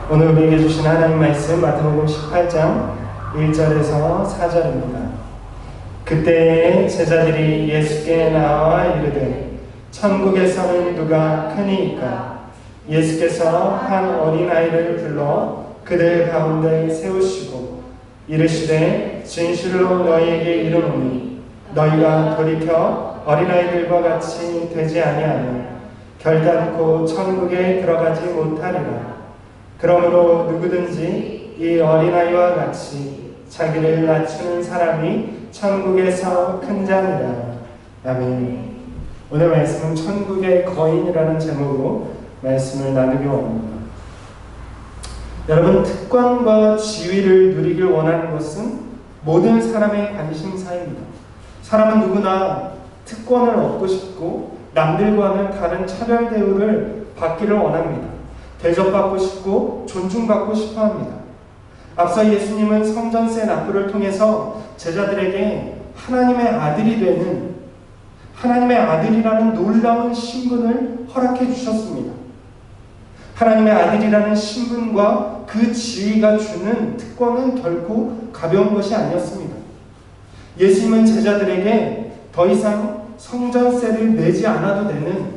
오늘 우리에게 주신 하나님 말씀 마태복음 18장 1절에서 4절입니다. 그때 제자들이 예수께 나와 이르되 천국에서는 누가 크니이까? 예수께서 한 어린아이를 불러 그들 가운데 세우시고 이르시되 진실로 너희에게 이르노니 너희가 돌이켜 어린아이들과 같이 되지 아니하면 결단코 천국에 들어가지 못하리라. 그러므로 누구든지 이 어린아이와 같이 자기를 낮추는 사람이 천국에서 큰 자니라. 아멘. 오늘 말씀은 천국의 거인이라는 제목으로 말씀을 나누기 원합니다. 여러분, 특권과 지위를 누리길 원하는 것은 모든 사람의 관심사입니다. 사람은 누구나 특권을 얻고 싶고 남들과는 다른 차별 대우를 받기를 원합니다. 대접받고 싶고 존중받고 싶어합니다. 앞서 예수님은 성전세 납부를 통해서 제자들에게 하나님의 아들이 되는 하나님의 아들이라는 놀라운 신분을 허락해 주셨습니다. 하나님의 아들이라는 신분과 그 지위가 주는 특권은 결코 가벼운 것이 아니었습니다. 예수님은 제자들에게 더 이상 성전세를 내지 않아도 되는,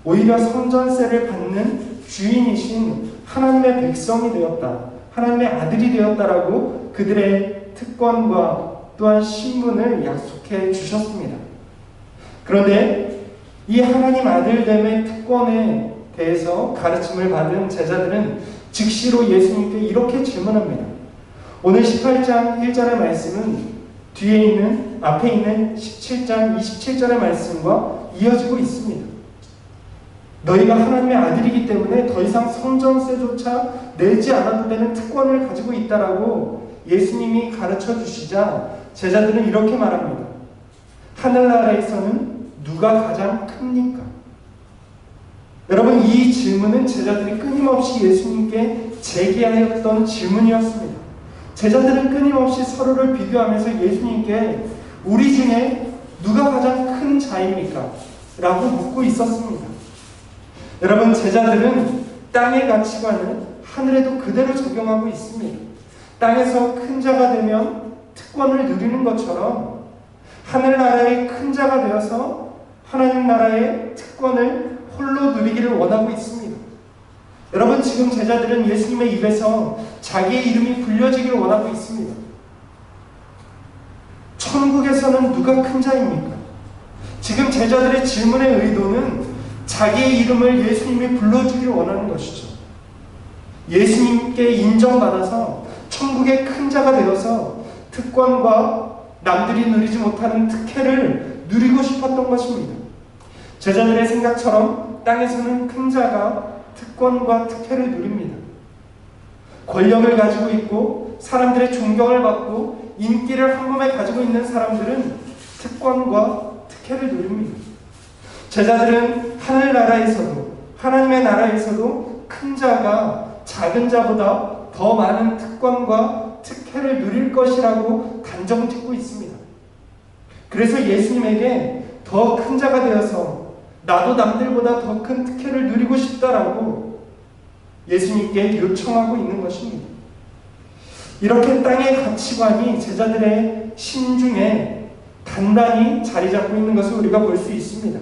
오히려 성전세를 받는 주인이신 하나님의 백성이 되었다, 하나님의 아들이 되었다라고 그들의 특권과 또한 신분을 약속해 주셨습니다. 그런데 이 하나님 아들됨의 특권에 대해서 가르침을 받은 제자들은 즉시로 예수님께 이렇게 질문합니다. 오늘 18장 1절의 말씀은 앞에 있는 17장 27절의 말씀과 이어지고 있습니다. 너희가 하나님의 아들이기 때문에 더 이상 성전세조차 내지 않아도 되는 특권을 가지고 있다라고 예수님이 가르쳐 주시자 제자들은 이렇게 말합니다. 하늘나라에서는 누가 가장 큽니까? 여러분, 이 질문은 제자들이 끊임없이 예수님께 제기하였던 질문이었습니다. 제자들은 끊임없이 서로를 비교하면서 예수님께 우리 중에 누가 가장 큰 자입니까? 라고 묻고 있었습니다. 여러분, 제자들은 땅의 가치관을 하늘에도 그대로 적용하고 있습니다. 땅에서 큰 자가 되면 특권을 누리는 것처럼 하늘나라의 큰 자가 되어서 하나님 나라의 특권을 홀로 누리기를 원하고 있습니다. 여러분, 지금 제자들은 예수님의 입에서 자기의 이름이 불려지기를 원하고 있습니다. 천국에서는 누가 큰 자입니까? 지금 제자들의 질문의 의도는 자기의 이름을 예수님이 불러주기를 원하는 것이죠. 예수님께 인정받아서 천국의 큰 자가 되어서 특권과 남들이 누리지 못하는 특혜를 누리고 싶었던 것입니다. 제자들의 생각처럼 땅에서는 큰 자가 특권과 특혜를 누립니다. 권력을 가지고 있고 사람들의 존경을 받고 인기를 한 몸에 가지고 있는 사람들은 특권과 특혜를 누립니다. 제자들은 하늘나라에서도 하나님의 나라에서도 큰 자가 작은 자보다 더 많은 특권과 특혜를 누릴 것이라고 단정 짓고 있습니다. 그래서 예수님에게 더 큰 자가 되어서 나도 남들보다 더 큰 특혜를 누리고 싶다라고 예수님께 요청하고 있는 것입니다. 이렇게 땅의 가치관이 제자들의 심중에 단단히 자리 잡고 있는 것을 우리가 볼 수 있습니다.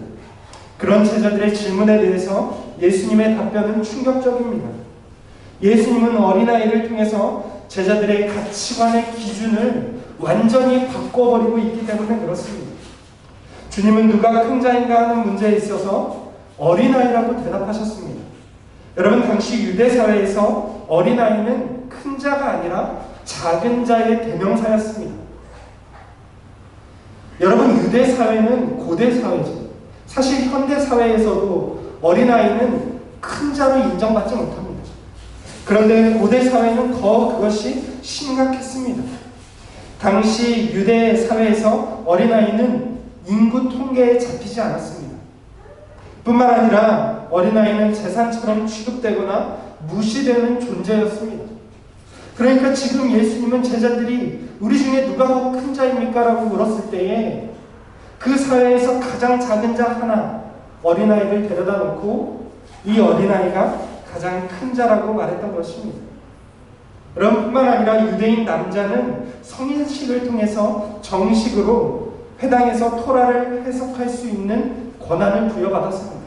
그런 제자들의 질문에 대해서 예수님의 답변은 충격적입니다. 예수님은 어린아이를 통해서 제자들의 가치관의 기준을 완전히 바꿔버리고 있기 때문에 그렇습니다. 주님은 누가 큰 자인가 하는 문제에 있어서 어린아이라고 대답하셨습니다. 여러분, 당시 유대사회에서 어린아이는 큰 자가 아니라 작은 자의 대명사였습니다. 여러분, 유대사회는 고대사회죠. 사실 현대사회에서도 어린아이는 큰 자로 인정받지 못합니다. 그런데 고대사회는 더 그것이 심각했습니다. 당시 유대사회에서 어린아이는 인구 통계에 잡히지 않았습니다. 뿐만 아니라 어린아이는 재산처럼 취급되거나 무시되는 존재였습니다. 그러니까 지금 예수님은 제자들이 우리 중에 누가 더 큰 자입니까? 라고 물었을 때에 그 사회에서 가장 작은 자 하나, 어린아이를 데려다 놓고 이 어린아이가 가장 큰 자라고 말했던 것입니다. 여러분, 뿐만 아니라 유대인 남자는 성인식을 통해서 정식으로 회당에서 토라를 해석할 수 있는 권한을 부여받았습니다.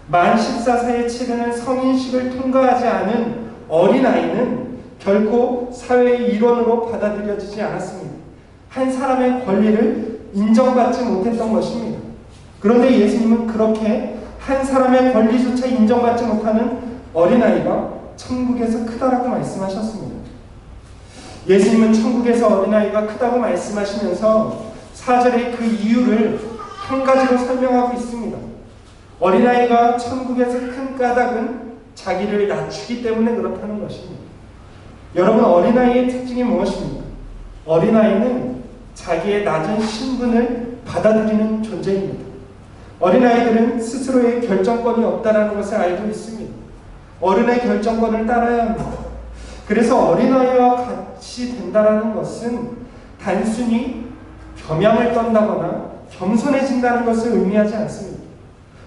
만 14세에 치르는 성인식을 통과하지 않은 어린아이는 결코 사회의 일원으로 받아들여지지 않았습니다. 한 사람의 권리를 인정받지 못했던 것입니다. 그런데 예수님은 그렇게 한 사람의 권리조차 인정받지 못하는 어린아이가 천국에서 크다라고 말씀하셨습니다. 예수님은 천국에서 어린아이가 크다고 말씀하시면서 4절의 그 이유를 한 가지로 설명하고 있습니다. 어린아이가 천국에서 큰 까닭은 자기를 낮추기 때문에 그렇다는 것입니다. 여러분, 어린아이의 특징이 무엇입니까? 어린아이는 자기의 낮은 신분을 받아들이는 존재입니다. 어린아이들은 스스로의 결정권이 없다는 것을 알고 있습니다. 어른의 결정권을 따라야 합니다. 그래서 어린아이와 같이 된다는 것은 단순히 겸양을 떤다거나 겸손해진다는 것을 의미하지 않습니다.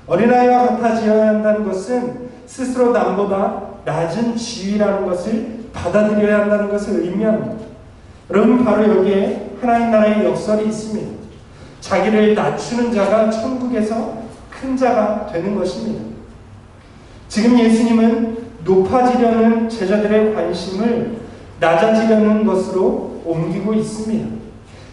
어린아이와 같아져야 한다는 것은 스스로 남보다 낮은 지위라는 것을 받아들여야 한다는 것을 의미합니다. 여러분, 바로 여기에 하나님 나라의 역설이 있습니다. 자기를 낮추는 자가 천국에서 큰 자가 되는 것입니다. 지금 예수님은 높아지려는 제자들의 관심을 낮아지려는 것으로 옮기고 있습니다.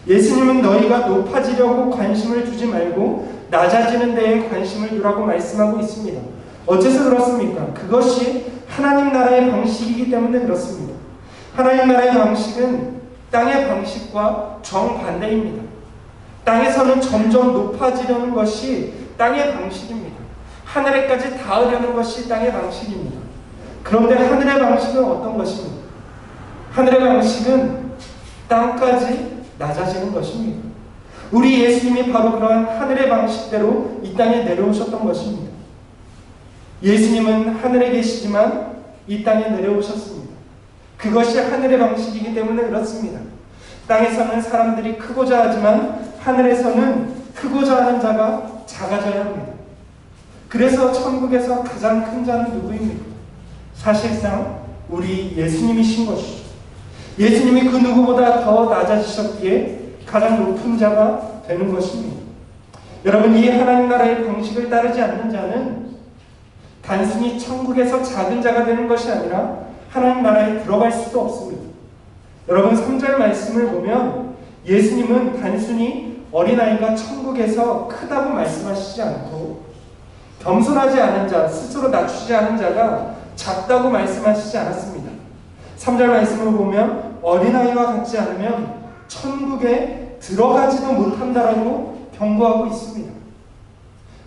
예수님은 너희가 높아지려고 관심을 두지 말고 낮아지는 데에 관심을 두라고 말씀하고 있습니다. 어째서 그렇습니까? 그것이 하나님 나라의 방식이기 때문에 그렇습니다. 하나님 나라의 방식은 땅의 방식과 정반대입니다. 땅에서는 점점 높아지려는 것이 땅의 방식입니다. 하늘에까지 닿으려는 것이 땅의 방식입니다. 그런데 하늘의 방식은 어떤 것입니까? 하늘의 방식은 땅까지 낮아지는 것입니다. 우리 예수님이 바로 그러한 하늘의 방식대로 이 땅에 내려오셨던 것입니다. 예수님은 하늘에 계시지만 이 땅에 내려오셨습니다. 그것이 하늘의 방식이기 때문에 그렇습니다. 땅에서는 사람들이 크고자 하지만 하늘에서는 크고자 하는 자가 작아져야 합니다. 그래서 천국에서 가장 큰 자는 누구입니까? 사실상 우리 예수님이신 것이죠. 예수님이 그 누구보다 더 낮아지셨기에 가장 높은 자가 되는 것입니다. 여러분, 이 하나님 나라의 방식을 따르지 않는 자는 단순히 천국에서 작은 자가 되는 것이 아니라 하나님 나라에 들어갈 수도 없습니다. 여러분, 3절 말씀을 보면 예수님은 단순히 어린아이가 천국에서 크다고 말씀하시지 않고 겸손하지 않은 자, 스스로 낮추지 않은 자가 작다고 말씀하시지 않았습니다. 3절 말씀을 보면 어린아이와 같지 않으면 천국에 들어가지도 못한다라고 경고하고 있습니다.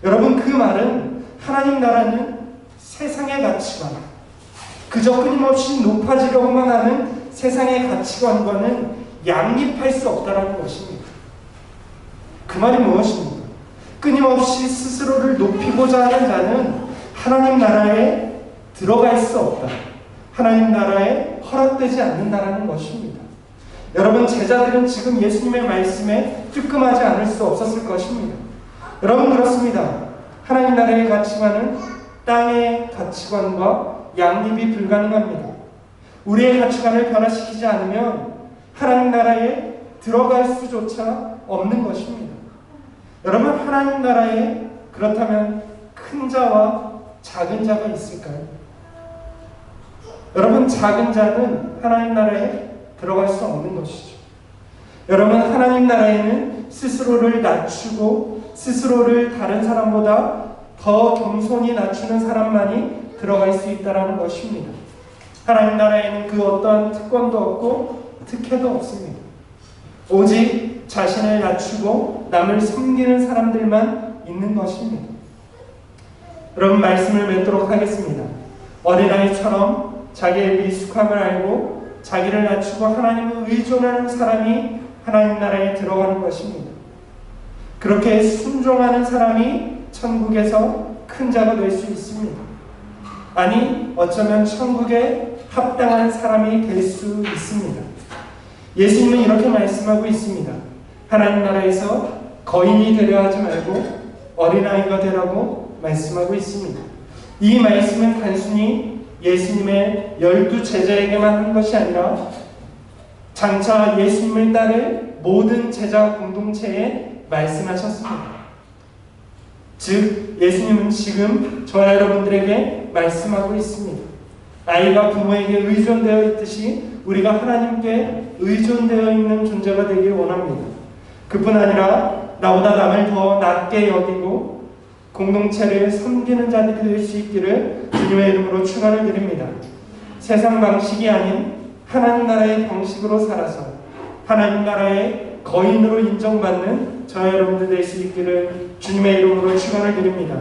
여러분, 그 말은 하나님 나라는 세상의 가치관, 그저 끊임없이 높아지려고만 하는 세상의 가치관과는 양립할 수 없다라는 것입니다. 그 말이 무엇입니까? 끊임없이 스스로를 높이고자 하는 자는 하나님 나라에 들어갈 수 없다. 하나님 나라에 허락되지 않는다라는 것입니다. 여러분, 제자들은 지금 예수님의 말씀에 뜨끔하지 않을 수 없었을 것입니다. 여러분, 그렇습니다. 하나님 나라의 가치관은 땅의 가치관과 양립이 불가능합니다. 우리의 가치관을 변화시키지 않으면 하나님 나라에 들어갈 수조차 없는 것입니다. 여러분, 하나님 나라에 그렇다면 큰 자와 작은 자가 있을까요? 여러분, 작은 자는 하나님 나라에 들어갈 수 없는 것이죠. 여러분, 하나님 나라에는 스스로를 낮추고 스스로를 다른 사람보다 더 겸손히 낮추는 사람만이 들어갈 수 있다는 것입니다. 하나님 나라에는 그 어떠한 특권도 없고 특혜도 없습니다. 오직 자신을 낮추고 남을 섬기는 사람들만 있는 것입니다. 여러분, 말씀을 맺도록 하겠습니다. 어린아이처럼 자기의 미숙함을 알고 자기를 낮추고 하나님을 의존하는 사람이 하나님 나라에 들어가는 것입니다. 그렇게 순종하는 사람이 천국에서 큰 자가 될 수 있습니다. 아니, 어쩌면 천국에 합당한 사람이 될 수 있습니다. 예수님은 이렇게 말씀하고 있습니다. 하나님 나라에서 거인이 되려 하지 말고 어린아이가 되라고 말씀하고 있습니다. 이 말씀은 단순히 예수님의 12제자에게만 한 것이 아니라 장차 예수님을 따를 모든 제자 공동체에 말씀하셨습니다. 즉 예수님은 지금 저와 여러분들에게 말씀하고 있습니다. 아이가 부모에게 의존되어 있듯이 우리가 하나님께 의존되어 있는 존재가 되길 원합니다. 그뿐 아니라 나보다 남을 더 낮게 여기고 공동체를 섬기는 자들이 될 수 있기를 주님의 이름으로 축원을 드립니다. 세상 방식이 아닌 하나님 나라의 방식으로 살아서 하나님 나라의 거인으로 인정받는 저와 여러분들 될 수 있기를 주님의 이름으로 축원을 드립니다.